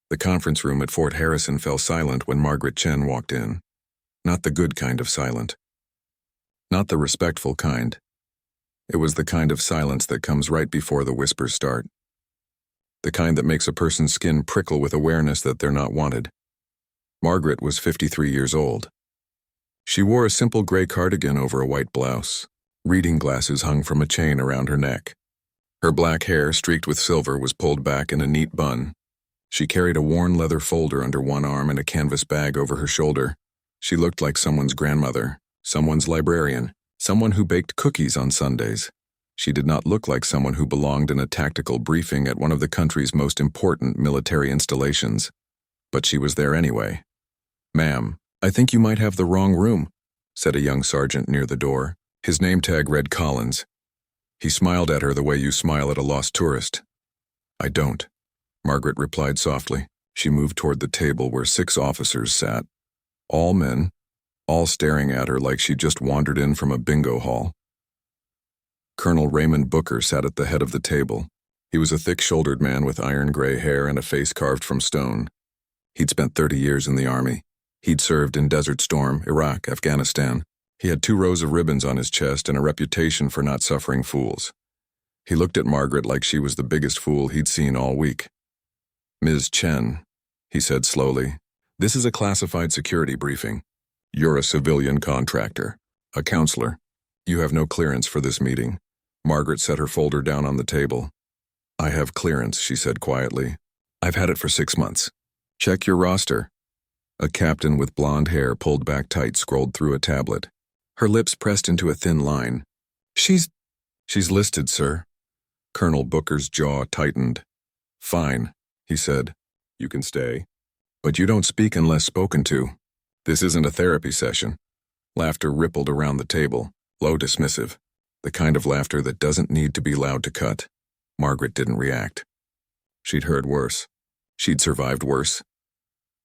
The conference room at Fort Harrison fell silent when Margaret Chen walked in. Not the good kind of silent. Not the respectful kind. It was the kind of silence that comes right before the whispers start. The kind that makes a person's skin prickle with awareness that they're not wanted. Margaret was 53 years old. She wore a simple gray cardigan over a white blouse. Reading glasses hung from a chain around her neck. Her black hair, streaked with silver, was pulled back in a neat bun. She carried a worn leather folder under one arm and a canvas bag over her shoulder. She looked like someone's grandmother, someone's librarian, someone who baked cookies on Sundays. She did not look like someone who belonged in a tactical briefing at one of the country's most important military installations. But she was there anyway. "Ma'am, I think you might have the wrong room," said a young sergeant near the door. His name tag read Collins. He smiled at her the way you smile at a lost tourist. "I don't," Margaret replied softly. She moved toward the table where 6 officers sat. All men, all staring at her like she just wandered in from a bingo hall. Colonel Raymond Booker sat at the head of the table. He was a thick-shouldered man with iron gray hair and a face carved from stone. He'd spent 30 years in the Army. He'd served in Desert Storm, Iraq, Afghanistan. He had 2 rows of ribbons on his chest and a reputation for not suffering fools. He looked at Margaret like she was the biggest fool he'd seen all week. "Ms. Chen," he said slowly, "this is a classified security briefing. You're a civilian contractor, a counselor. You have no clearance for this meeting." Margaret set her folder down on the table. "I have clearance," she said quietly. "I've had it for 6 months. Check your roster." A captain with blonde hair pulled back tight scrolled through a tablet. Her lips pressed into a thin line. She's listed, sir." Colonel Booker's jaw tightened. "Fine," he said. "You can stay. But you don't speak unless spoken to. This isn't a therapy session." Laughter rippled around the table, low, dismissive. The kind of laughter that doesn't need to be loud to cut. Margaret didn't react. She'd heard worse. She'd survived worse.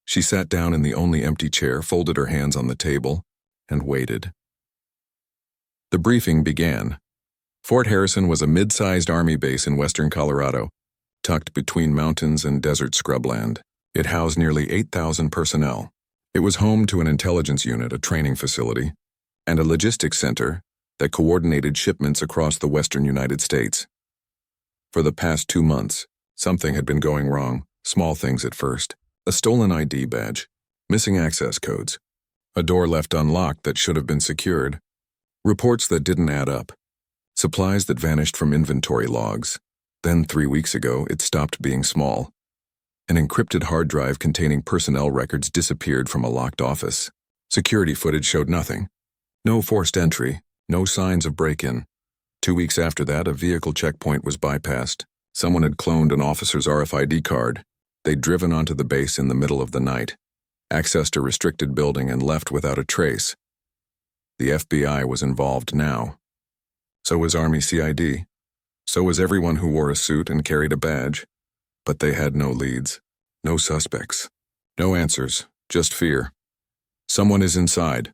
She sat down in the only empty chair, folded her hands on the table, and waited. The briefing began. Fort Harrison was a mid-sized Army base in western Colorado, tucked between mountains and desert scrubland. It housed nearly 8,000 personnel. It was home to an intelligence unit, a training facility, and a logistics center that coordinated shipments across the western United States. For the past 2 months, something had been going wrong, small things at first. A stolen ID badge, missing access codes, a door left unlocked that should have been secured, reports that didn't add up, supplies that vanished from inventory logs. Then 3 weeks ago, it stopped being small. An encrypted hard drive containing personnel records disappeared from a locked office. Security footage showed nothing. No forced entry, no signs of break-in. 2 weeks after that, a vehicle checkpoint was bypassed. Someone had cloned an officer's RFID card. They'd driven onto the base in the middle of the night, accessed a restricted building, and left without a trace. The FBI was involved now. So was Army CID. So was everyone who wore a suit and carried a badge. But they had no leads, no suspects, no answers, just fear. "Someone is inside,"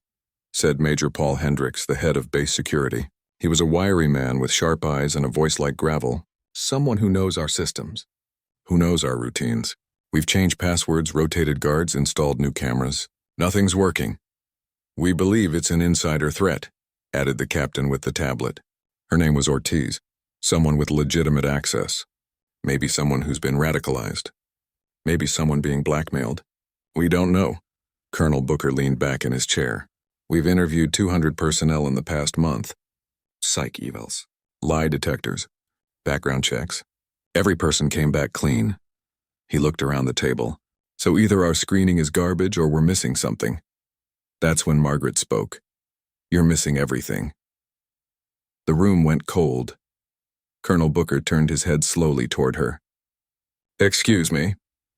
said Major Paul Hendricks, the head of base security. He was a wiry man with sharp eyes and a voice like gravel. "Someone who knows our systems, who knows our routines. We've changed passwords, rotated guards, installed new cameras. Nothing's working. We believe it's an insider threat," added the captain with the tablet. Her name was Ortiz, someone with legitimate access. Maybe someone who's been radicalized. Maybe someone being blackmailed. "We don't know." Colonel Booker leaned back in his chair. "We've interviewed 200 personnel in the past month. Psych evals, lie detectors, background checks. Every person came back clean." He looked around the table. "So either our screening is garbage or we're missing something." That's when Margaret spoke. "You're missing everything." The room went cold. Colonel Booker turned his head slowly toward her. "Excuse me."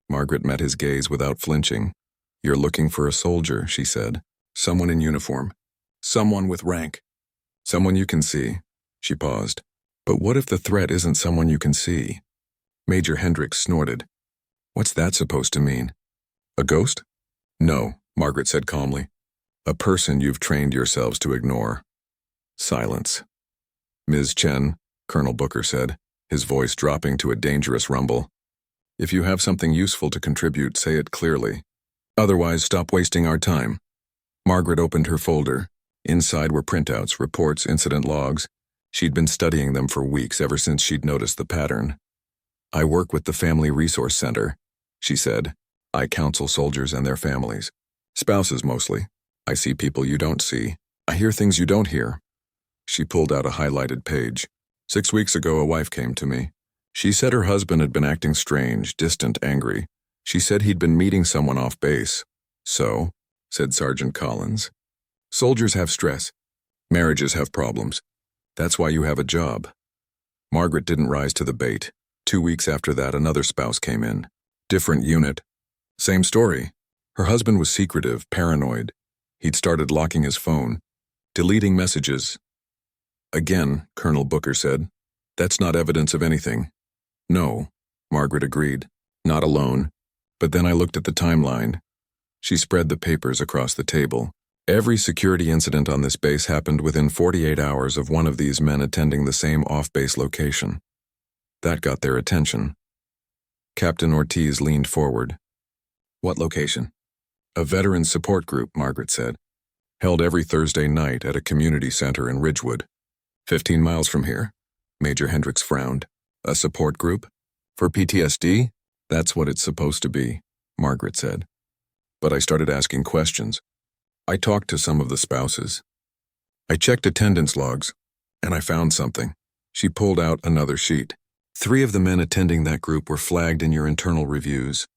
Margaret met his gaze without flinching. "You're looking for a soldier," she said. "Someone in uniform. Someone with rank. Someone you can see." She paused. "But what if the threat isn't someone you can see?" Major Hendricks snorted. "What's that supposed to mean? A ghost?" "No," Margaret said calmly. "A person you've trained yourselves to ignore." Silence. "Ms. Chen," Colonel Booker said, his voice dropping to a dangerous rumble. If you have something useful to contribute, say it clearly. Otherwise, stop wasting our time. Margaret opened her folder. Inside were printouts, reports, incident logs. She'd been studying them for weeks, ever since she'd noticed the pattern. I work with the Family Resource Center, she said. I counsel soldiers and their families. Spouses mostly. I see people you don't see. I hear things you don't hear. She pulled out a highlighted page. 6 weeks ago, a wife came to me. She said her husband had been acting strange, distant, angry. She said he'd been meeting someone off base. So, said Sergeant Collins, soldiers have stress. Marriages have problems. That's why you have a job. Margaret didn't rise to the bait. 2 weeks after that, another spouse came in. Different unit. Same story. Her husband was secretive, paranoid. He'd started locking his phone, deleting messages. Again, Colonel Booker said, that's not evidence of anything. No, Margaret agreed. Not alone. But then I looked at the timeline. She spread the papers across the table. Every security incident on this base happened within 48 hours of one of these men attending the same off-base location. That got their attention. Captain Ortiz leaned forward. What location? A veterans support group, Margaret said. Held every Thursday night at a community center in Ridgewood. 15 miles from here. Major Hendricks frowned. A support group? For PTSD? That's what it's supposed to be, Margaret said. But I started asking questions. I talked to some of the spouses. I checked attendance logs, and I found something. She pulled out another sheet. 3 of the men attending that group were flagged in your internal reviews.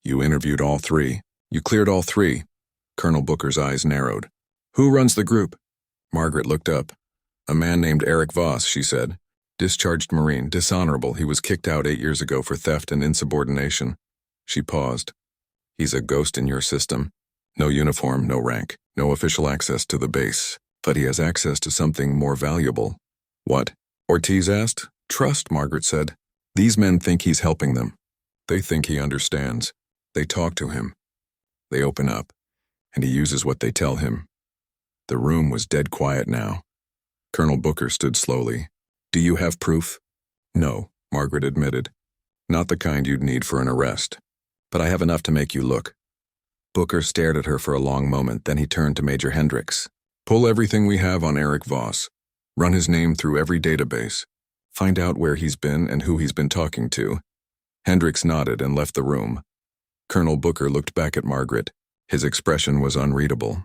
You interviewed all 3. You cleared all 3. Colonel Booker's eyes narrowed. Who runs the group? Margaret looked up. A man named Eric Voss, she said. Discharged Marine, dishonorable. He was kicked out 8 years ago for theft and insubordination. She paused. He's a ghost in your system. No uniform, no rank, no official access to the base. But he has access to something more valuable. What? Ortiz asked. Trust, Margaret said. These men think he's helping them. They think he understands. They talk to him. They open up, and he uses what they tell him. The room was dead quiet now. Colonel Booker stood slowly. Do you have proof? No, Margaret admitted. Not the kind you'd need for an arrest. But I have enough to make you look. Booker stared at her for a long moment, then he turned to Major Hendricks. Pull everything we have on Eric Voss. Run his name through every database. Find out where he's been and who he's been talking to. Hendricks nodded and left the room. Colonel Booker looked back at Margaret. His expression was unreadable.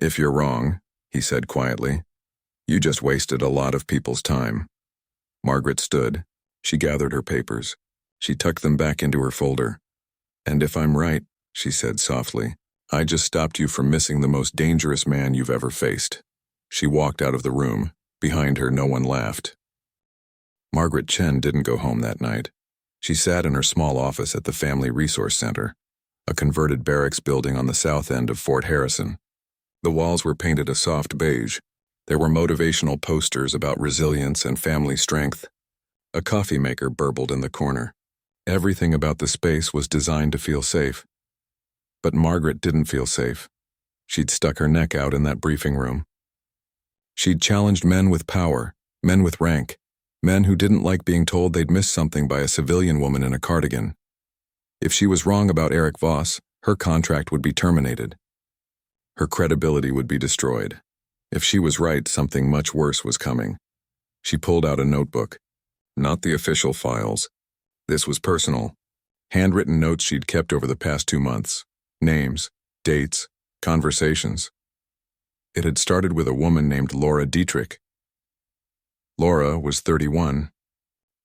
If you're wrong, he said quietly, you just wasted a lot of people's time. Margaret stood. She gathered her papers. She tucked them back into her folder. And if I'm right, she said softly, I just stopped you from missing the most dangerous man you've ever faced. She walked out of the room. Behind her, no one laughed. Margaret Chen didn't go home that night. She sat in her small office at the Family Resource Center, a converted barracks building on the south end of Fort Harrison. The walls were painted a soft beige. There were motivational posters about resilience and family strength. A coffee maker burbled in the corner. Everything about the space was designed to feel safe. But Margaret didn't feel safe. She'd stuck her neck out in that briefing room. She'd challenged men with power, men with rank, men who didn't like being told they'd missed something by a civilian woman in a cardigan. If she was wrong about Eric Voss, her contract would be terminated. Her credibility would be destroyed. If she was right, something much worse was coming. She pulled out a notebook. Not the official files. This was personal. Handwritten notes she'd kept over the past 2 months. Names, dates, conversations. It had started with a woman named Laura Dietrich. Laura was 31.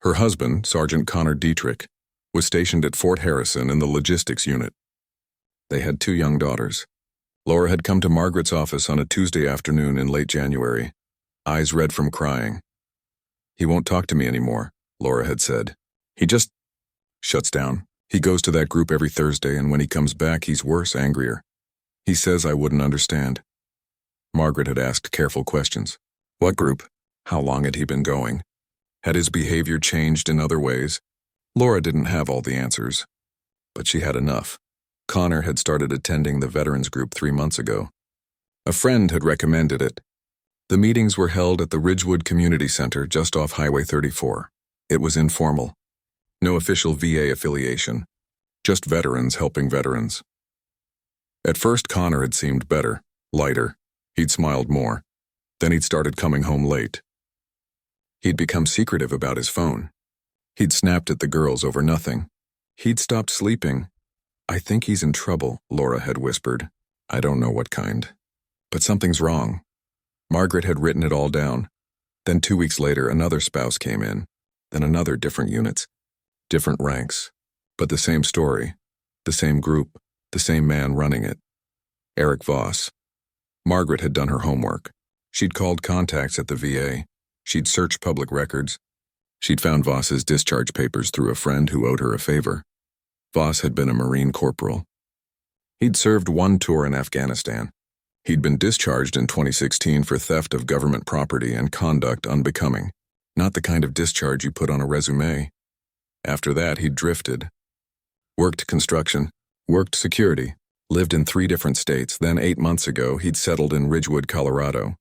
Her husband, Sergeant Connor Dietrich, was stationed at Fort Harrison in the logistics unit. They had 2 young daughters. Laura had come to Margaret's office on a Tuesday afternoon in late January, eyes red from crying. He won't talk to me anymore, Laura had said. He just shuts down. He goes to that group every Thursday, and when he comes back, he's worse, angrier. He says I wouldn't understand. Margaret had asked careful questions. What group? How long had he been going? Had his behavior changed in other ways? Laura didn't have all the answers, but she had enough. Connor had started attending the veterans group 3 months ago. A friend had recommended it. The meetings were held at the Ridgewood Community Center just off Highway 34. It was informal. No official VA affiliation. Just veterans helping veterans. At first, Connor had seemed better, lighter. He'd smiled more. Then he'd started coming home late. He'd become secretive about his phone. He'd snapped at the girls over nothing. He'd stopped sleeping. "I think he's in trouble," Laura had whispered. "I don't know what kind. But something's wrong." Margaret had written it all down. Then 2 weeks later, another spouse came in. Then another, different units, different ranks. But the same story, the same group, the same man running it. Eric Voss. Margaret had done her homework. She'd called contacts at the VA. She'd searched public records. She'd found Voss's discharge papers through a friend who owed her a favor. Voss had been a Marine corporal. He'd served one tour in Afghanistan. He'd been discharged in 2016 for theft of government property and conduct unbecoming. Not the kind of discharge you put on a resume. After that, he'd drifted. Worked construction, worked security, lived in 3 different states. Then 8 months ago, he'd settled in Ridgewood, Colorado.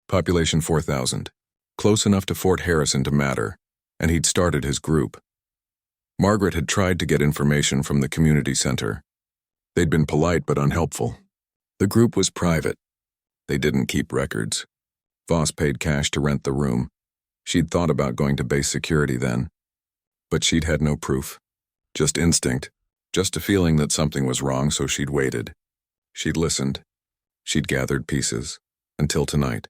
Population 4,000. Close enough to Fort Harrison to matter. And he'd started his group. Margaret had tried to get information from the community center. They'd been polite but unhelpful. The group was private. They didn't keep records. Voss paid cash to rent the room. She'd thought about going to base security then. But she'd had no proof. Just instinct. Just a feeling that something was wrong, so she'd waited. She'd listened. She'd gathered pieces. Until tonight.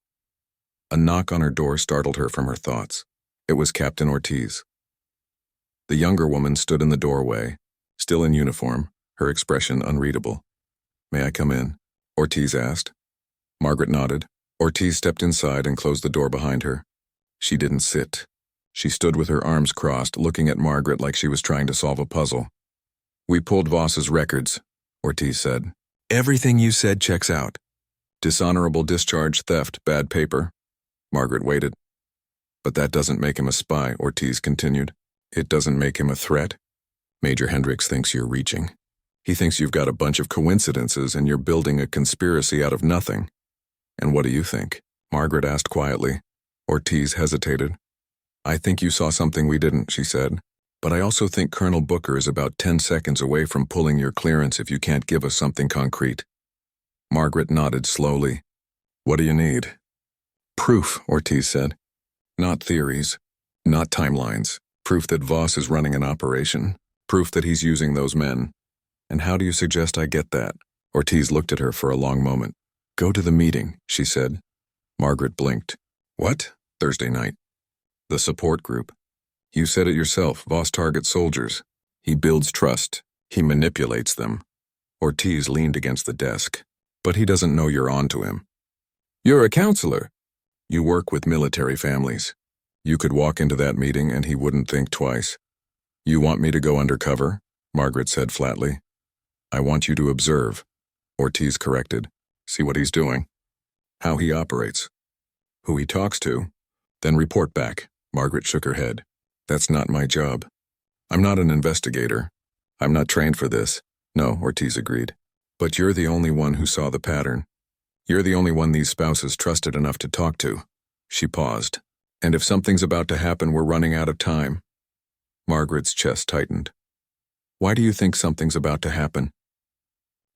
A knock on her door startled her from her thoughts. It was Captain Ortiz. The younger woman stood in the doorway, still in uniform, her expression unreadable. "May I come in?" Ortiz asked. Margaret nodded. Ortiz stepped inside and closed the door behind her. She didn't sit. She stood with her arms crossed, looking at Margaret like she was trying to solve a puzzle. "We pulled Voss's records," Ortiz said. "Everything you said checks out. Dishonorable discharge, theft, bad paper." Margaret waited. "But that doesn't make him a spy," Ortiz continued. "It doesn't make him a threat. Major Hendricks thinks you're reaching. He thinks you've got a bunch of coincidences and you're building a conspiracy out of nothing." "And what do you think?" Margaret asked quietly. Ortiz hesitated. "I think you saw something we didn't," she said. "But I also think Colonel Booker is about 10 seconds away from pulling your clearance if you can't give us something concrete." Margaret nodded slowly. "What do you need?" "Proof," Ortiz said. "Not theories. Not timelines. Proof that Voss is running an operation. Proof that he's using those men." "And how do you suggest I get that?" Ortiz looked at her for a long moment. "Go to the meeting," she said. Margaret blinked. "What?" "Thursday night. The support group. You said it yourself, Voss targets soldiers. He builds trust. He manipulates them." Ortiz leaned against the desk. "But he doesn't know you're on to him. You're a counselor. You work with military families. You could walk into that meeting and he wouldn't think twice." "You want me to go undercover?" Margaret said flatly. "I want you to observe," Ortiz corrected. "See what he's doing. How he operates. Who he talks to. Then report back." Margaret shook her head. "That's not my job. I'm not an investigator. I'm not trained for this." "No," Ortiz agreed. "But you're the only one who saw the pattern. You're the only one these spouses trusted enough to talk to." She paused. "And if something's about to happen, we're running out of time." Margaret's chest tightened. "Why do you think something's about to happen?"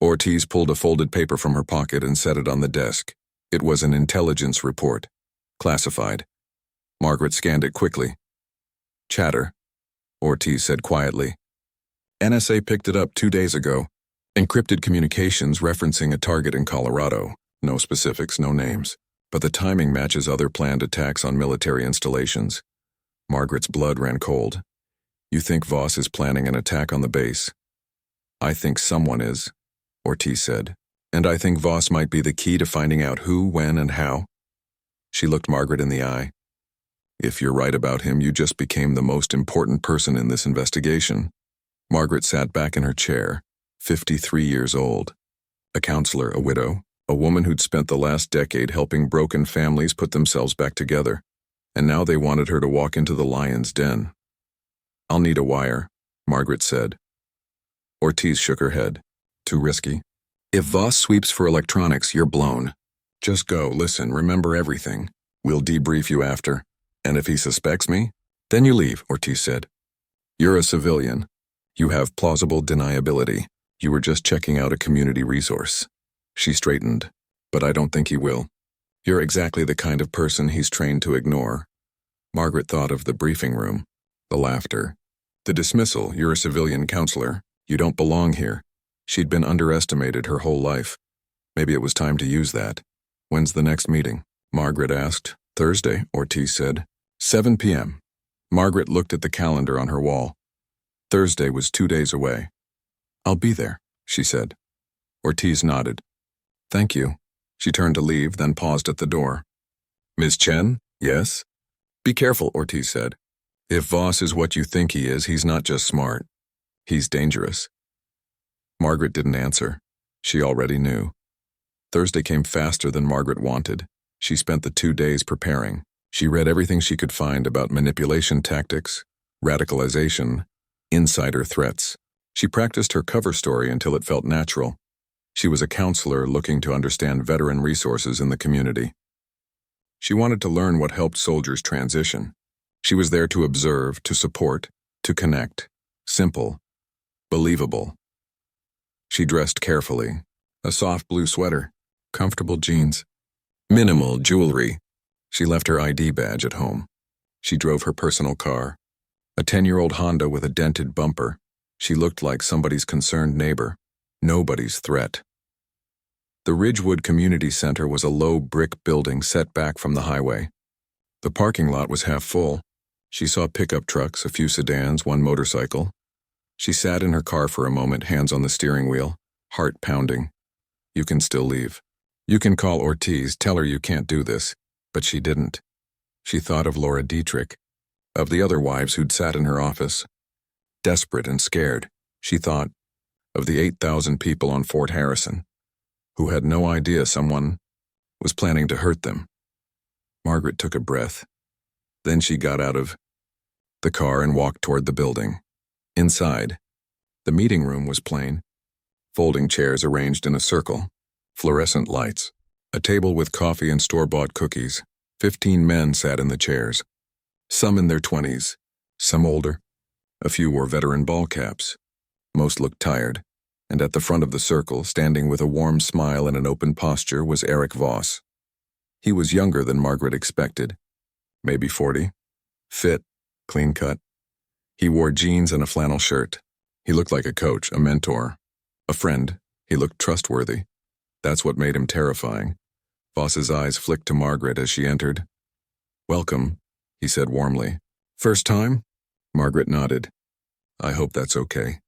Ortiz pulled a folded paper from her pocket and set it on the desk. It was an intelligence report. Classified. Margaret scanned it quickly. "Chatter," Ortiz said quietly. "NSA picked it up 2 days ago. Encrypted communications referencing a target in Colorado. No specifics, no names. But the timing matches other planned attacks on military installations." Margaret's blood ran cold. "You think Voss is planning an attack on the base?" "I think someone is," Ortiz said. "And I think Voss might be the key to finding out who, when, and how." She looked Margaret in the eye. "If you're right about him, you just became the most important person in this investigation." Margaret sat back in her chair, 53 years old. A counselor, a widow, a woman who'd spent the last decade helping broken families put themselves back together. And now they wanted her to walk into the lion's den. "I'll need a wire," Margaret said. Ortiz shook her head. "Too risky. If Voss sweeps for electronics, you're blown. Just go, listen, remember everything. We'll debrief you after. And if he suspects me, then you leave," Ortiz said. You're a civilian. You have plausible deniability. You were just checking out a community resource. She straightened. But I don't think he will. You're exactly the kind of person he's trained to ignore. Margaret thought of the briefing room, the laughter, the dismissal. You're a civilian counselor. You don't belong here. She'd been underestimated her whole life. Maybe it was time to use that. When's the next meeting? Margaret asked. Thursday, Ortiz said. 7 p.m. Margaret looked at the calendar on her wall. Thursday was 2 days away. I'll be there, she said. Ortiz nodded. Thank you. She turned to leave, then paused at the door. Ms. Chen? Yes? Be careful, Ortiz said. If Voss is what you think he is, he's not just smart. He's dangerous. Margaret didn't answer. She already knew. Thursday came faster than Margaret wanted. She spent the 2 days preparing. She read everything she could find about manipulation tactics, radicalization, insider threats. She practiced her cover story until it felt natural. She was a counselor looking to understand veteran resources in the community. She wanted to learn what helped soldiers transition. She was there to observe, to support, to connect. Simple. Believable. She dressed carefully. A soft blue sweater, comfortable jeans, minimal jewelry. She left her ID badge at home. She drove her personal car, a 10-year-old Honda with a dented bumper. She looked like somebody's concerned neighbor, nobody's threat. The Ridgewood Community Center was a low brick building set back from the highway. The parking lot was half full. She saw pickup trucks, a few sedans, one motorcycle. She sat in her car for a moment, hands on the steering wheel, heart pounding. You can still leave. You can call Ortiz, tell her you can't do this. But she didn't. She thought of Laura Dietrich, of the other wives who'd sat in her office. Desperate and scared, she thought of the 8,000 people on Fort Harrison, who had no idea someone was planning to hurt them. Margaret took a breath. Then she got out of the car and walked toward the building. Inside, the meeting room was plain. Folding chairs arranged in a circle, fluorescent lights, a table with coffee and store-bought cookies. 15 men sat in the chairs, some in their 20s, some older. A few wore veteran ball caps. Most looked tired, and at the front of the circle, standing with a warm smile and an open posture, was Eric Voss. He was younger than Margaret expected, maybe 40, fit, clean-cut. He wore jeans and a flannel shirt. He looked like a coach, a mentor, a friend. He looked trustworthy. That's what made him terrifying. Voss's eyes flicked to Margaret as she entered. Welcome, he said warmly. First time? Margaret nodded. I hope that's okay.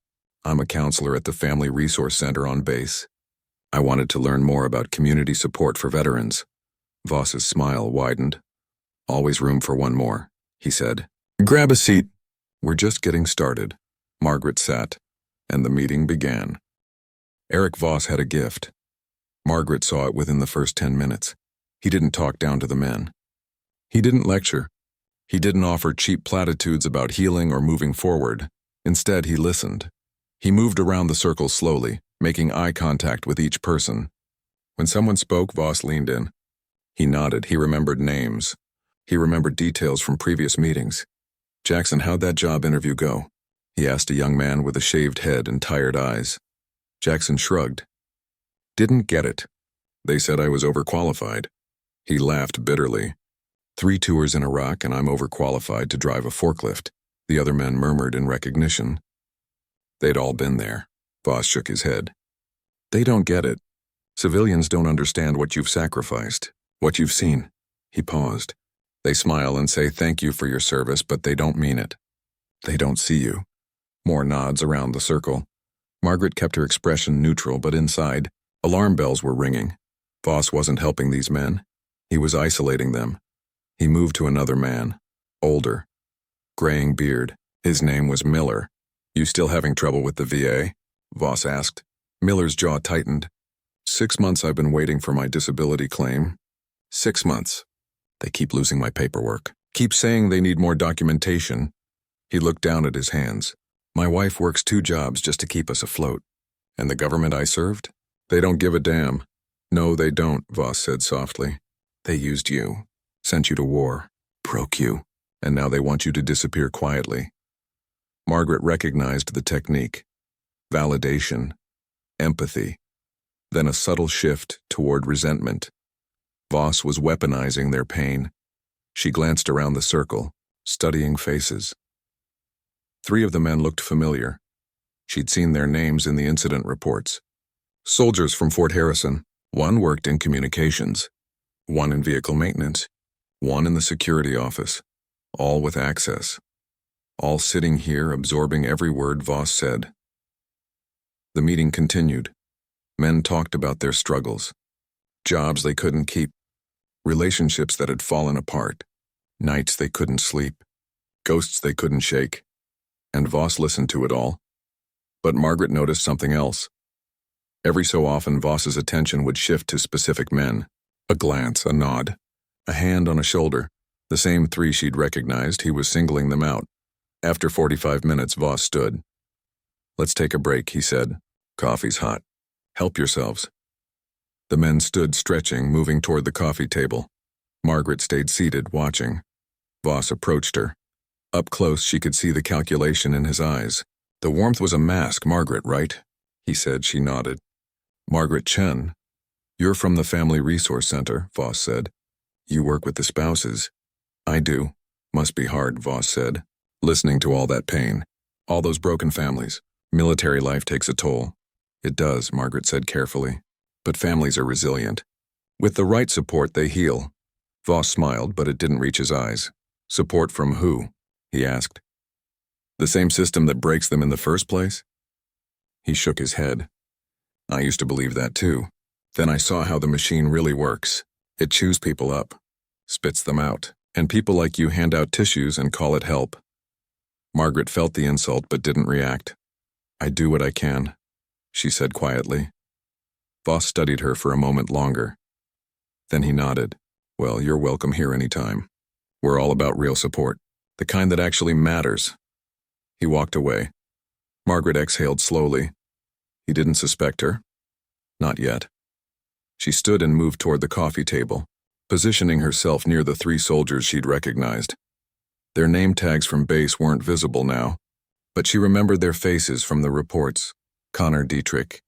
I'm a counselor at the Family Resource Center on base. I wanted to learn more about community support for veterans. Voss's smile widened. Always room for one more, he said. Grab a seat. We're just getting started. Margaret sat, and the meeting began. Eric Voss had a gift. Margaret saw it within the first 10 minutes. He didn't talk down to the men. He didn't lecture. He didn't offer cheap platitudes about healing or moving forward. Instead, he listened. He moved around the circle slowly, making eye contact with each person. When someone spoke, Voss leaned in. He nodded. He remembered names. He remembered details from previous meetings. Jackson, how'd that job interview go? He asked a young man with a shaved head and tired eyes. Jackson shrugged. Didn't get it. They said I was overqualified. He laughed bitterly. 3 tours in Iraq and I'm overqualified to drive a forklift. The other men murmured in recognition. They'd all been there. Voss shook his head. They don't get it. Civilians don't understand what you've sacrificed, what you've seen. He paused. They smile and say thank you for your service, but they don't mean it. They don't see you. More nods around the circle. Margaret kept her expression neutral, but inside, alarm bells were ringing. Voss wasn't helping these men. He was isolating them. He moved to another man, older, graying beard. His name was Miller. You still having trouble with the VA? Voss asked. Miller's jaw tightened. 6 months I've been waiting for my disability claim. 6 months. They keep losing my paperwork. Keep saying they need more documentation. He looked down at his hands. My wife works 2 jobs just to keep us afloat. And the government I served? They don't give a damn. No, they don't, Voss said softly. They used you, sent you to war, broke you, and now they want you to disappear quietly. Margaret recognized the technique. Validation, empathy, then a subtle shift toward resentment. Voss was weaponizing their pain. She glanced around the circle, studying faces. 3 of the men looked familiar. She'd seen their names in the incident reports. Soldiers from Fort Harrison. 1 worked in communications, 1 in vehicle maintenance, 1 in the security office, all with access. All sitting here absorbing every word Voss said. The meeting continued. Men talked about their struggles, jobs they couldn't keep, relationships that had fallen apart, nights they couldn't sleep, ghosts they couldn't shake. And Voss listened to it all. But Margaret noticed something else. Every so often Voss's attention would shift to specific men. A glance, a nod, a hand on a shoulder. The same 3 she'd recognized, he was singling them out. After 45 minutes, Voss stood. "Let's take a break," he said. "Coffee's hot. Help yourselves." The men stood stretching, moving toward the coffee table. Margaret stayed seated, watching. Voss approached her. Up close, she could see the calculation in his eyes. "The warmth was a mask, Margaret, right?" he said. She nodded. "Margaret Chen, you're from the Family Resource Center," Voss said. "You work with the spouses." "I do. Must be hard," Voss said. "Listening to all that pain. All those broken families. Military life takes a toll." "It does," Margaret said carefully. "But families are resilient. With the right support, they heal." Voss smiled, but it didn't reach his eyes. "Support from who?" he asked. "The same system that breaks them in the first place?" He shook his head. "I used to believe that too. Then I saw how the machine really works. It chews people up, spits them out, and people like you hand out tissues and call it help." Margaret felt the insult but didn't react. "I do what I can," she said quietly. Voss studied her for a moment longer. Then he nodded. "Well, you're welcome here anytime. We're all about real support, the kind that actually matters." He walked away. Margaret exhaled slowly. He didn't suspect her. Not yet. She stood and moved toward the coffee table, positioning herself near the 3 soldiers she'd recognized. Their name tags from base weren't visible now, but she remembered their faces from the reports. Connor Dietrich,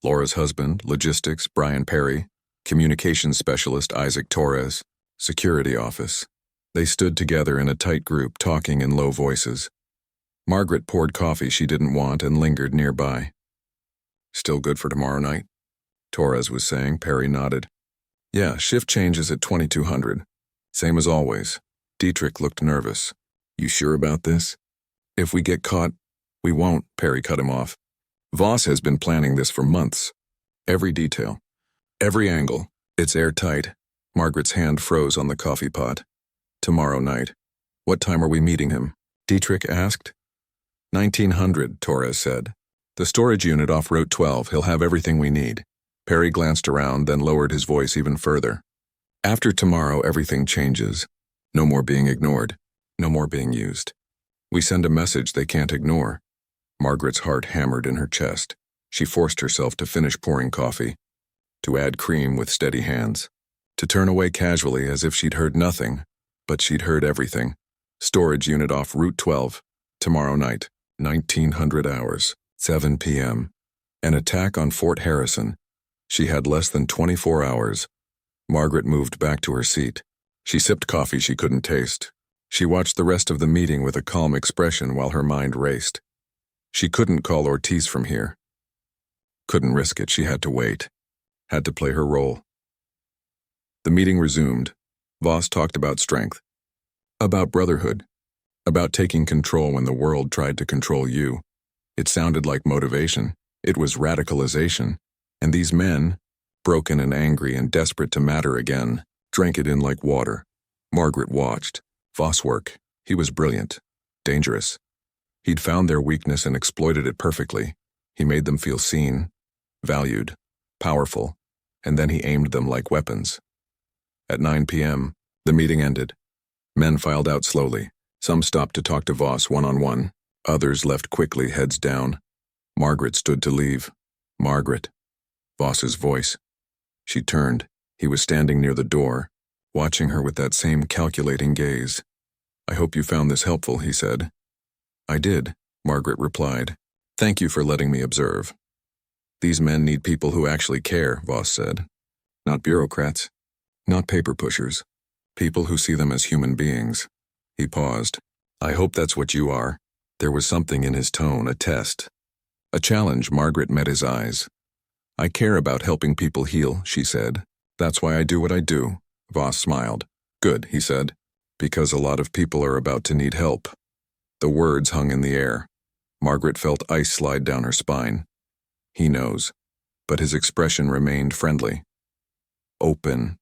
Laura's husband, logistics, Brian Perry, communications specialist Isaac Torres, security office. They stood together in a tight group, talking in low voices. Margaret poured coffee she didn't want and lingered nearby. "Still good for tomorrow night?" Torres was saying. Perry nodded. "Yeah, shift changes at 2200. Same as always." Dietrich looked nervous. "You sure about this?" "If we get caught, we won't," Perry cut him off. "Voss has been planning this for months. Every detail. Every angle. It's airtight." Margaret's hand froze on the coffee pot. "Tomorrow night. What time are we meeting him?" Dietrich asked. 1900, Torres said. "The storage unit off Route 12. He'll have everything we need." Perry glanced around, then lowered his voice even further. "After tomorrow, everything changes. No more being ignored. No more being used. We send a message they can't ignore." Margaret's heart hammered in her chest. She forced herself to finish pouring coffee, to add cream with steady hands, to turn away casually as if she'd heard nothing, but she'd heard everything. Storage unit off Route 12. Tomorrow night, 1900 hours, 7 p.m. An attack on Fort Harrison. She had less than 24 hours. Margaret moved back to her seat. She sipped coffee she couldn't taste. She watched the rest of the meeting with a calm expression while her mind raced. She couldn't call Ortiz from here. Couldn't risk it. She had to wait. Had to play her role. The meeting resumed. Voss talked about strength, about brotherhood, about taking control when the world tried to control you. It sounded like motivation. It was radicalization. And these men, broken and angry and desperate to matter again, drank it in like water. Margaret watched. Voss work. He was brilliant. Dangerous. He'd found their weakness and exploited it perfectly. He made them feel seen, valued, powerful, and then he aimed them like weapons. At 9 p.m., the meeting ended. Men filed out slowly. Some stopped to talk to Voss one-on-one. Others left quickly, heads down. Margaret stood to leave. "Margaret." Voss's voice. She turned. He was standing near the door, watching her with that same calculating gaze. "I hope you found this helpful," he said. I did, Margaret replied. Thank you for letting me observe. These men need people who actually care, Voss said. Not bureaucrats. Not paper pushers. People who see them as human beings. He paused. I hope that's what you are. There was something in his tone, a test. A challenge. Margaret met his eyes. I care about helping people heal, she said. That's why I do what I do. Voss smiled. Good, he said. Because a lot of people are about to need help. The words hung in the air. Margaret felt ice slide down her spine. He knows. But his expression remained friendly. Open.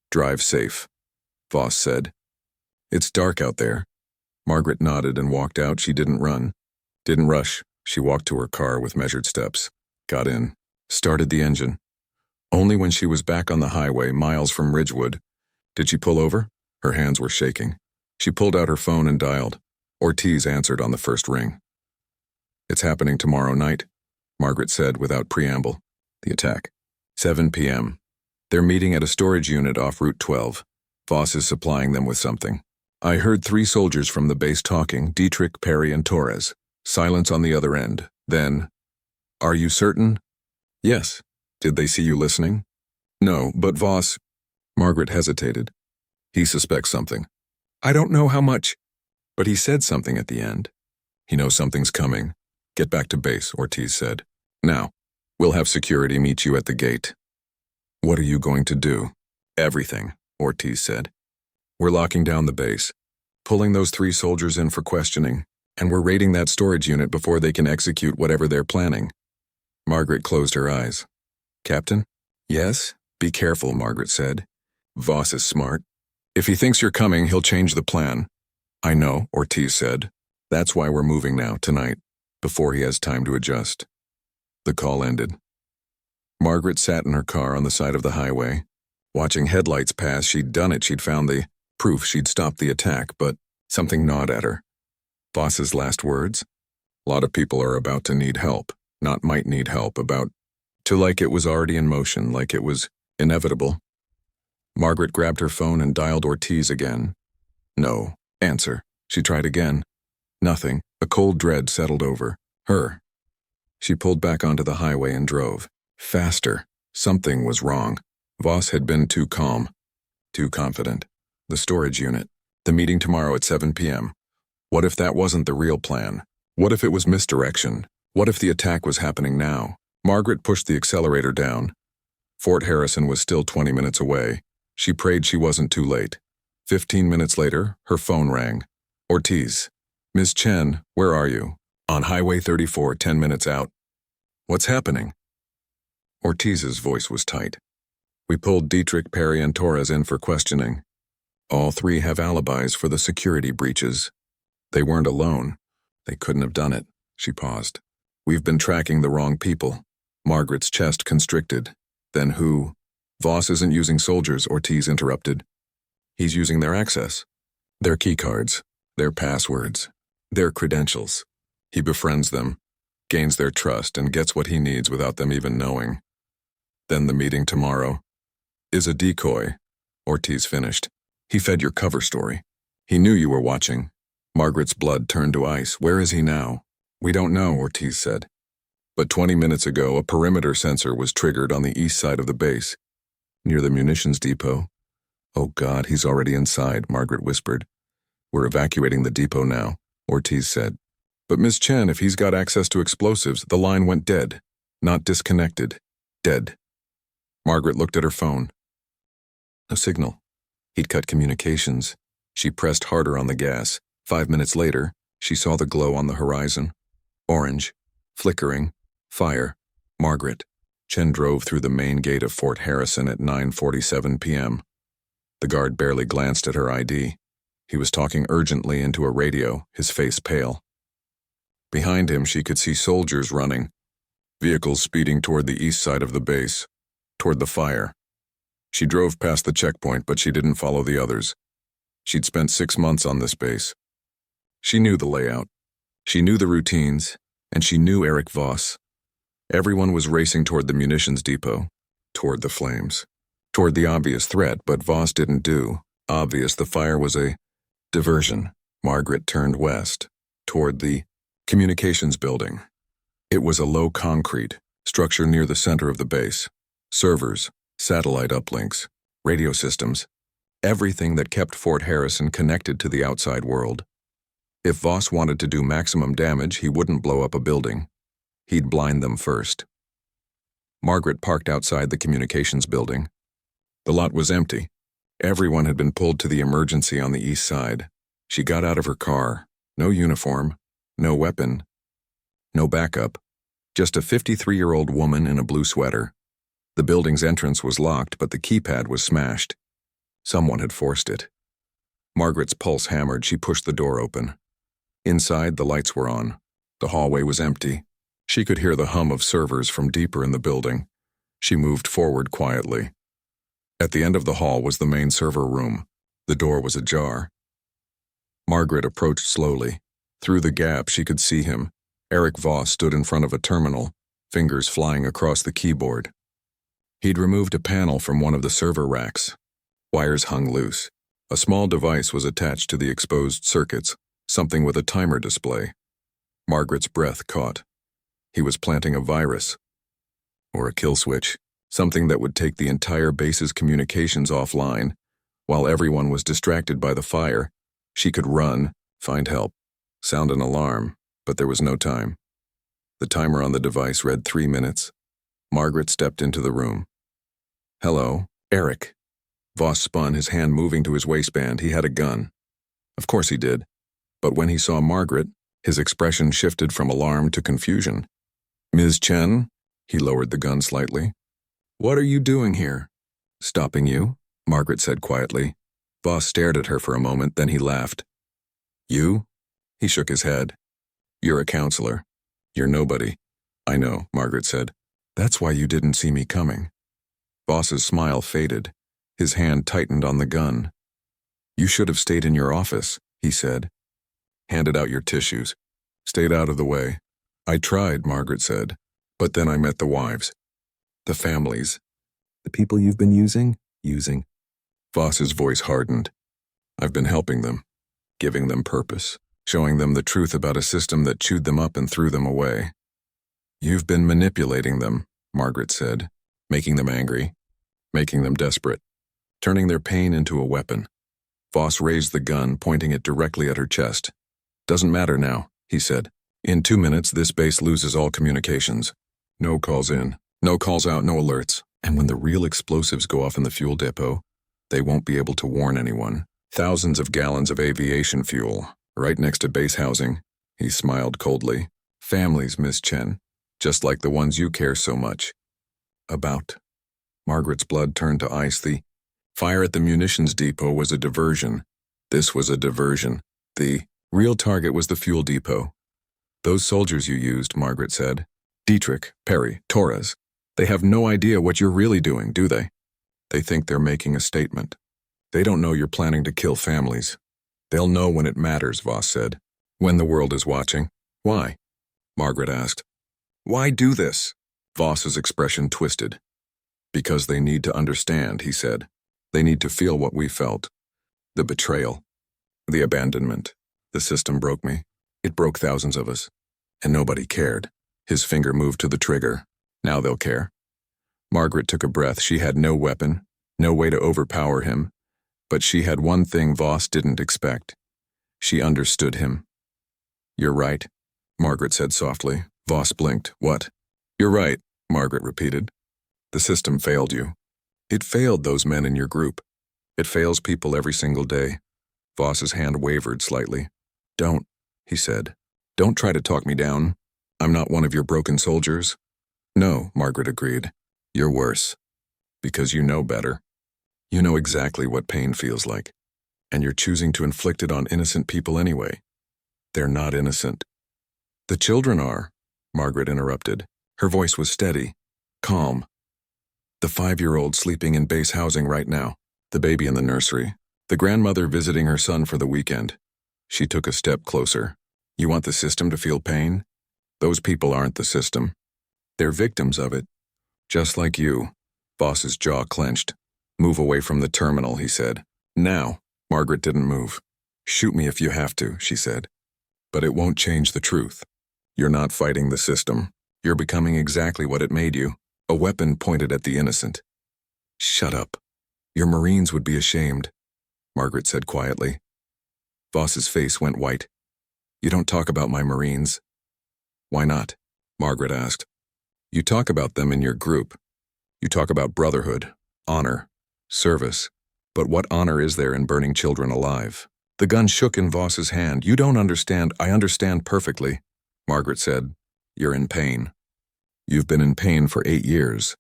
Drive safe, Voss said. It's dark out there. Margaret nodded and walked out. She didn't run. Didn't rush. She walked to her car with measured steps. Got in. Started the engine. Only when she was back on the highway, miles from Ridgewood. Did she pull over? Her hands were shaking. She pulled out her phone and dialed. Ortiz answered on the first ring. It's happening tomorrow night, Margaret said without preamble. The attack. 7 p.m. They're meeting at a storage unit off Route 12. Voss is supplying them with something. I heard 3 soldiers from the base talking, Dietrich, Perry, and Torres. Silence on the other end. Then, are you certain? Yes. Did they see you listening? No, but Voss... Margaret hesitated. He suspects something. I don't know how much. But he said something at the end. He knows something's coming. Get back to base, Ortiz said. Now, we'll have security meet you at the gate. What are you going to do? Everything, Ortiz said. We're locking down the base, pulling those 3 soldiers in for questioning, and we're raiding that storage unit before they can execute whatever they're planning. Margaret closed her eyes. Captain? Yes? Be careful, Margaret said. Voss is smart. If he thinks you're coming, he'll change the plan. I know, Ortiz said. That's why we're moving now, tonight, before he has time to adjust. The call ended. Margaret sat in her car on the side of the highway. Watching headlights pass, she'd done it. She'd found the proof she'd stopped the attack, but something gnawed at her. Voss's last words? A lot of people are about to need help, not might need help, about to like it was already in motion, like it was inevitable. Margaret grabbed her phone and dialed Ortiz again. No. Answer. She tried again. Nothing. A cold dread settled over her. She pulled back onto the highway and drove. Faster. Something was wrong. Voss had been too calm. Too confident. The storage unit. The meeting tomorrow at 7 p.m. What if that wasn't the real plan? What if it was misdirection? What if the attack was happening now? Margaret pushed the accelerator down. Fort Harrison was still 20 minutes away. She prayed she wasn't too late. 15 minutes later, her phone rang. Ortiz. Ms. Chen, where are you? On Highway 34, 10 minutes out. What's happening? Ortiz's voice was tight. We pulled Dietrich, Perry, and Torres in for questioning. All 3 have alibis for the security breaches. They weren't alone. They couldn't have done it. She paused. We've been tracking the wrong people. Margaret's chest constricted. Then who? Voss isn't using soldiers, Ortiz interrupted. He's using their access. Their keycards. Their passwords. Their credentials. He befriends them, gains their trust, and gets what he needs without them even knowing. Then the meeting tomorrow is a decoy, Ortiz finished. He fed your cover story. He knew you were watching. Margaret's blood turned to ice. Where is he now? We don't know, Ortiz said. But 20 minutes ago, a perimeter sensor was triggered on the east side of the base, near the munitions depot. Oh God, he's already inside, Margaret whispered. We're evacuating the depot now, Ortiz said. But Miss Chen, if he's got access to explosives, the line went dead. Not disconnected. Dead. Margaret looked at her phone. No signal. He'd cut communications. She pressed harder on the gas. 5 minutes later, she saw the glow on the horizon. Orange. Flickering. Fire. Margaret. Chen drove through the main gate of Fort Harrison at 9:47 p.m. The guard barely glanced at her ID. He was talking urgently into a radio, his face pale. Behind him, she could see soldiers running, vehicles speeding toward the east side of the base, toward the fire. She drove past the checkpoint, but she didn't follow the others. She'd spent 6 months on this base. She knew the layout. She knew the routines, and she knew Eric Voss. Everyone was racing toward the munitions depot, toward the flames, toward the obvious threat, but Voss didn't do. Obvious, the fire was a diversion. Margaret turned west, toward the communications building. It was a low concrete structure near the center of the base. Servers, satellite uplinks, radio systems, everything that kept Fort Harrison connected to the outside world. If Voss wanted to do maximum damage, he wouldn't blow up a building. He'd blind them first. Margaret parked outside the communications building. The lot was empty. Everyone had been pulled to the emergency on the east side. She got out of her car. No uniform, no weapon, no backup. Just a 53-year-old woman in a blue sweater. The building's entrance was locked, but the keypad was smashed. Someone had forced it. Margaret's pulse hammered. She pushed the door open. Inside, the lights were on. The hallway was empty. She could hear the hum of servers from deeper in the building. She moved forward quietly. At the end of the hall was the main server room. The door was ajar. Margaret approached slowly. Through the gap, she could see him. Eric Voss stood in front of a terminal, fingers flying across the keyboard. He'd removed a panel from one of the server racks. Wires hung loose. A small device was attached to the exposed circuits, something with a timer display. Margaret's breath caught. He was planting a virus. Or a kill switch, something that would take the entire base's communications offline. While everyone was distracted by the fire, she could run, find help, sound an alarm, but there was no time. The timer on the device read 3 minutes. Margaret stepped into the room. "Hello, Eric." Voss spun, his hand moving to his waistband. He had a gun. Of course he did. But when he saw Margaret, his expression shifted from alarm to confusion. "Ms. Chen?" He lowered the gun slightly. "What are you doing here?" "Stopping you," Margaret said quietly. Voss stared at her for a moment, then he laughed. "You?" He shook his head. "You're a counselor. You're nobody." "I know," Margaret said. "That's why you didn't see me coming." Voss's smile faded. His hand tightened on the gun. "You should have stayed in your office," he said. "Handed out your tissues. Stayed out of the way." "I tried," Margaret said. "But then I met the wives. The families. The people you've been using?" "Using." Voss's voice hardened. "I've been helping them, giving them purpose, showing them the truth about a system that chewed them up and threw them away." "You've been manipulating them," Margaret said, "making them angry, making them desperate, turning their pain into a weapon." Voss raised the gun, pointing it directly at her chest. "Doesn't matter now," he said. "In 2 minutes, this base loses all communications. No calls in, no calls out, no alerts. And when the real explosives go off in the fuel depot, they won't be able to warn anyone. Thousands of gallons of aviation fuel, right next to base housing." He smiled coldly. "Families, Miss Chen, just like the ones you care so much about." Margaret's blood turned to ice. The fire at the munitions depot was a diversion. This was a diversion. The real target was the fuel depot. "Those soldiers you used," Margaret said. "Dietrich, Perry, Torres. They have no idea what you're really doing, do they? They think they're making a statement. They don't know you're planning to kill families." "They'll know when it matters," Voss said. "When the world is watching." "Why?" Margaret asked. "Why do this?" Voss's expression twisted. "Because they need to understand," he said. "They need to feel what we felt. The betrayal. The abandonment. The system broke me. It broke thousands of us. And nobody cared." His finger moved to the trigger. "Now they'll care." Margaret took a breath. She had no weapon, no way to overpower him. But she had one thing Voss didn't expect. She understood him. "You're right," Margaret said softly. Voss blinked. "What?" "You're right," Margaret repeated. "The system failed you. It failed those men in your group. It fails people every single day." Voss's hand wavered slightly. "Don't," he said. "Don't try to talk me down. I'm not one of your broken soldiers." "No," Margaret agreed. "You're worse. Because you know better. You know exactly what pain feels like. And you're choosing to inflict it on innocent people anyway. They're not innocent." "The children are," Margaret interrupted. Her voice was steady, calm. "The 5-year-old sleeping in base housing right now. The baby in the nursery. The grandmother visiting her son for the weekend." She took a step closer. "You want the system to feel pain? Those people aren't the system. They're victims of it. Just like you." Voss's jaw clenched. "Move away from the terminal," he said. "Now." Margaret didn't move. "Shoot me if you have to," she said. But it won't change the truth. You're not fighting the system. You're becoming exactly what it made you, a weapon pointed at the innocent. Shut up. Your Marines would be ashamed, Margaret said quietly. Voss's face went white. You don't talk about my Marines. Why not? Margaret asked. You talk about them in your group. You talk about brotherhood, honor, service. But what honor is there in burning children alive? The gun shook in Voss's hand. You don't understand. I understand perfectly, Margaret said. You're in pain. You've been in pain for 8 years,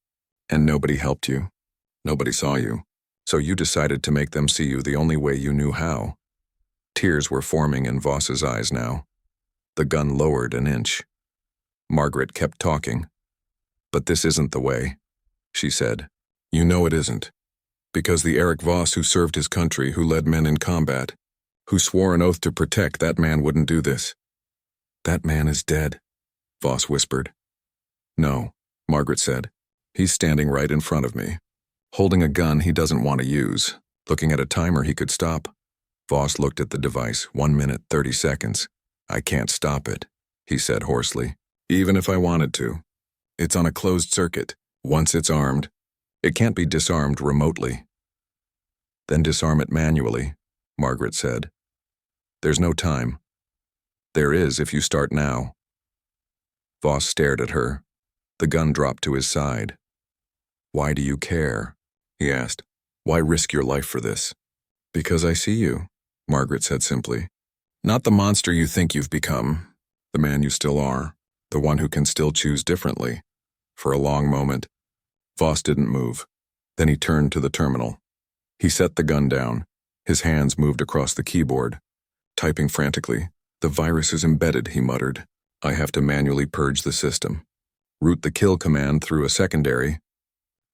and nobody helped you. Nobody saw you. So you decided to make them see you the only way you knew how. Tears were forming in Voss's eyes now. The gun lowered an inch. Margaret kept talking. But this isn't the way, she said. You know it isn't. Because the Eric Voss who served his country, who led men in combat, who swore an oath to protect, that man wouldn't do this. That man is dead, Voss whispered. No, Margaret said. He's standing right in front of me, holding a gun he doesn't want to use, looking at a timer he could stop. Voss looked at the device, 1 minute, 30 seconds. I can't stop it, he said hoarsely. Even if I wanted to. It's on a closed circuit. Once it's armed, it can't be disarmed remotely. Then disarm it manually, Margaret said. There's no time. There is if you start now. Voss stared at her. The gun dropped to his side. Why do you care? He asked. Why risk your life for this? Because I see you, Margaret said simply. Not the monster you think you've become, the man you still are, the one who can still choose differently. For a long moment, Voss didn't move. Then he turned to the terminal. He set the gun down. His hands moved across the keyboard, typing frantically. The virus is embedded, he muttered. I have to manually purge the system. Route the kill command through a secondary.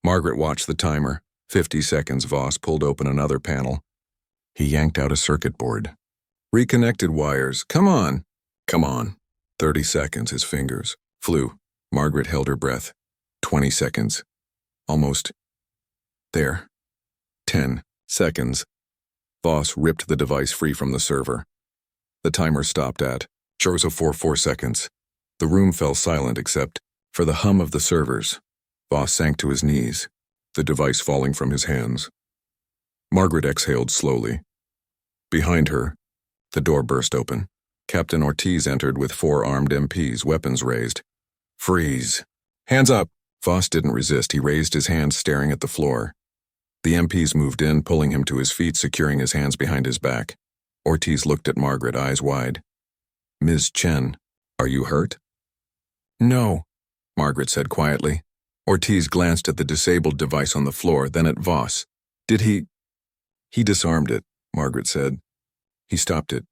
Margaret watched the timer. 50 seconds. Voss pulled open another panel. He yanked out a circuit board. Reconnected wires. Come on. Come on. 30 seconds. His fingers flew. Margaret held her breath. 20 seconds. Almost. There. 10 seconds. Voss ripped the device free from the server. The timer stopped at 0.44 seconds. The room fell silent except for the hum of the servers. Voss sank to his knees, the device falling from his hands. Margaret exhaled slowly. Behind her, the door burst open. Captain Ortiz entered with 4 armed MPs, weapons raised. Freeze. Hands up. Voss didn't resist. He raised his hands, staring at the floor. The MPs moved in, pulling him to his feet, securing his hands behind his back. Ortiz looked at Margaret, eyes wide. Ms. Chen, are you hurt? No, Margaret said quietly. Ortiz glanced at the disabled device on the floor, then at Voss. Did he? He disarmed it, Margaret said. He stopped it.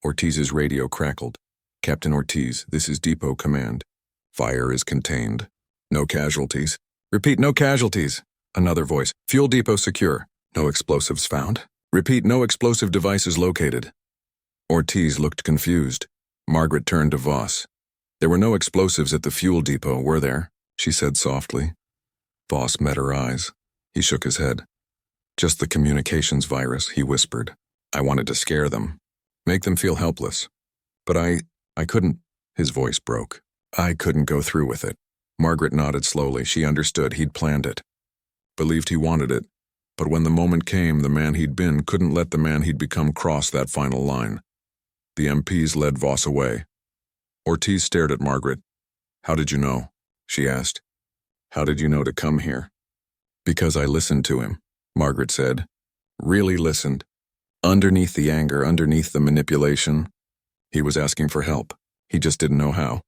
Ortiz's radio crackled. Captain Ortiz, this is Depot Command. Fire is contained. No casualties. Repeat, no casualties. Another voice. Fuel depot secure. No explosives found. Repeat, no explosive devices located. Ortiz looked confused. Margaret turned to Voss. There were no explosives at the fuel depot, were there? She said softly. Voss met her eyes. He shook his head. Just the communications virus, he whispered. I wanted to scare them. Make them feel helpless. But I couldn't. His voice broke. I couldn't go through with it. Margaret nodded slowly. She understood he'd planned it. Believed he wanted it. But when the moment came, the man he'd been couldn't let the man he'd become cross that final line. The MPs led Voss away. Ortiz stared at Margaret. How did you know? She asked. How did you know to come here? Because I listened to him, Margaret said. Really listened. Underneath the anger, underneath the manipulation, he was asking for help. He just didn't know how.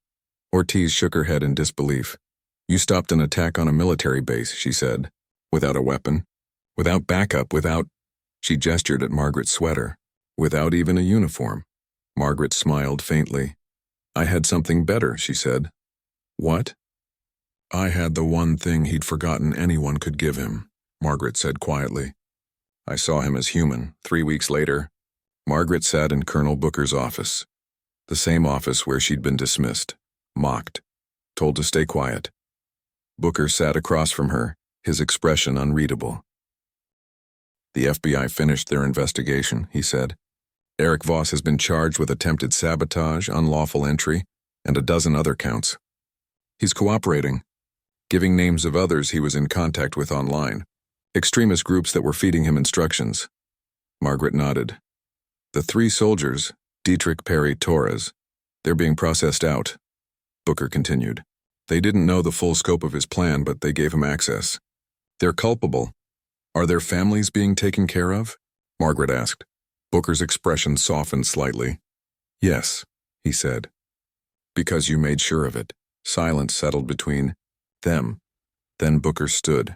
Ortiz shook her head in disbelief. You stopped an attack on a military base, she said. Without a weapon. Without backup, without... She gestured at Margaret's sweater. Without even a uniform. Margaret smiled faintly. I had something better, she said. What? I had the one thing he'd forgotten anyone could give him, Margaret said quietly. I saw him as human. 3 weeks later, Margaret sat in Colonel Booker's office. The same office where she'd been dismissed, mocked, told to stay quiet. Booker sat across from her, his expression unreadable. The FBI finished their investigation, he said. Eric Voss has been charged with attempted sabotage, unlawful entry, and a dozen other counts. He's cooperating, giving names of others he was in contact with online, extremist groups that were feeding him instructions. Margaret nodded. The 3 soldiers, Dietrich, Perry, Torres, they're being processed out. Booker continued. They didn't know the full scope of his plan, but they gave him access. They're culpable. Are their families being taken care of? Margaret asked. Booker's expression softened slightly. Yes, he said. Because you made sure of it. Silence settled between them. Then Booker stood.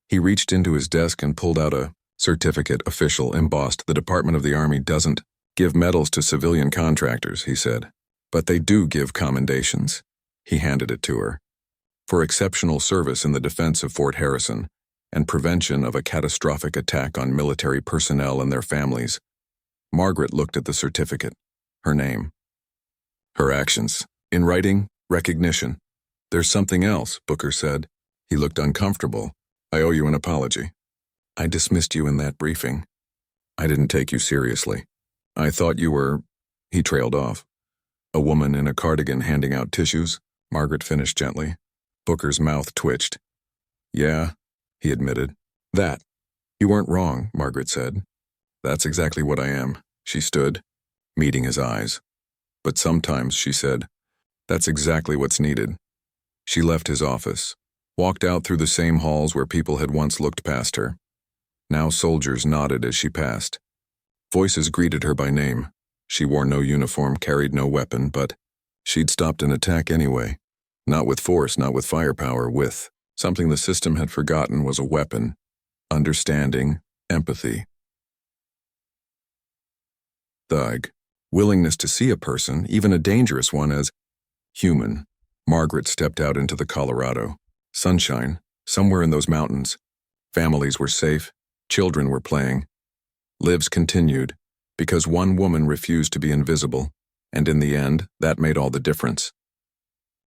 He reached into his desk and pulled out a certificate, official, embossed. The Department of the Army doesn't give medals to civilian contractors, he said. But they do give commendations. He handed it to her. For exceptional service in the defense of Fort Harrison and prevention of a catastrophic attack on military personnel and their families. Margaret looked at the certificate. Her name. Her actions. In writing, recognition. There's something else, Booker said. He looked uncomfortable. I owe you an apology. I dismissed you in that briefing. I didn't take you seriously. I thought you were... He trailed off. A woman in a cardigan handing out tissues, Margaret finished gently. Booker's mouth twitched. Yeah, he admitted. That. You weren't wrong, Margaret said. That's exactly what I am. She stood, meeting his eyes. But sometimes, she said, that's exactly what's needed. She left his office, walked out through the same halls where people had once looked past her. Now soldiers nodded as she passed. Voices greeted her by name. She wore no uniform, carried no weapon, but she'd stopped an attack anyway. Not with force, not with firepower, with something the system had forgotten was a weapon. Understanding, empathy. Thug. Willingness to see a person, even a dangerous one, as human. Margaret stepped out into the Colorado. Sunshine, somewhere in those mountains. Families were safe, children were playing. Lives continued, because one woman refused to be invisible, and in the end, that made all the difference.